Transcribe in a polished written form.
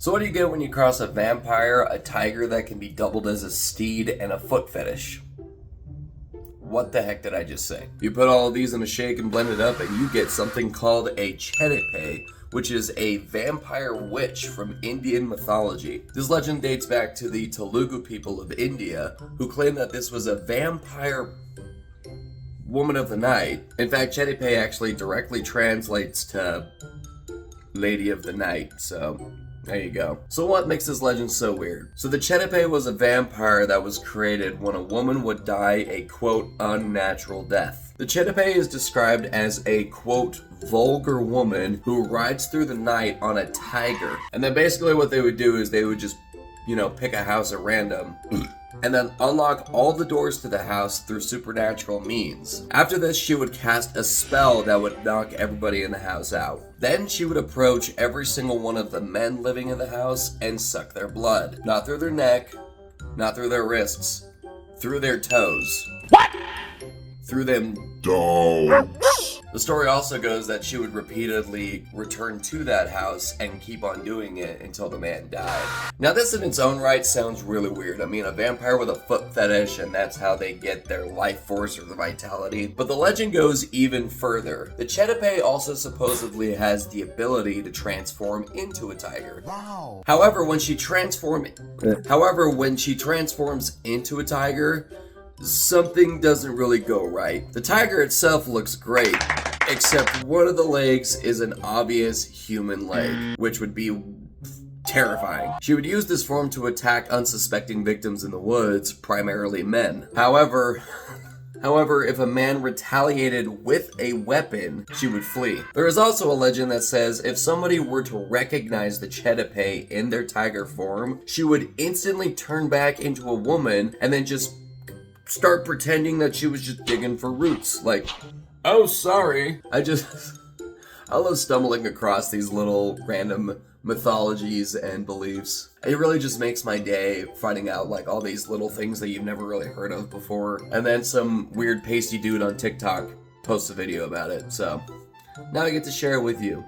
So what do you get when you cross a vampire, a tiger that can be doubled as a steed, and a foot fetish? What the heck did I just say? You put all of these in a shake and blend it up and you get something called a Chedipe, which is a vampire witch from Indian mythology. This legend dates back to the Telugu people of India, who claim that this was a vampire woman of the night. In fact, Chedipe actually directly translates to Lady of the Night, so there you go. So what makes this legend so weird? So the Chedipe was a vampire that was created when a woman would die a quote unnatural death. The Chedipe is described as a quote vulgar woman who rides through the night on a tiger. And then basically what they would do is they would just, pick a house at random and then unlock all the doors to the house through supernatural means. After this, she would cast a spell that would knock everybody in the house out. Then she would approach every single one of the men living in the house and suck their blood. Not through their neck, not through their wrists, through their toes. What? Through them. Don't. The story also goes that she would repeatedly return to that house and keep on doing it until the man died. Now this in its own right sounds really weird. I mean, a vampire with a foot fetish, and that's how they get their life force or their vitality. But the legend goes even further. The Chedipe also supposedly has the ability to transform into a tiger. Wow. However, when she transforms into a tiger, something doesn't really go right. The tiger itself looks great, except one of the legs is an obvious human leg, which would be terrifying. She would use this form to attack unsuspecting victims in the woods, primarily men. However, if a man retaliated with a weapon, she would flee. There is also a legend that says if somebody were to recognize the Chedipe in their tiger form, she would instantly turn back into a woman and then just start pretending that she was just digging for roots. Like, oh, sorry. I love stumbling across these little random mythologies and beliefs. It really just makes my day finding out like all these little things that you've never really heard of before. And then some weird pasty dude on TikTok posts a video about it. So now I get to share it with you.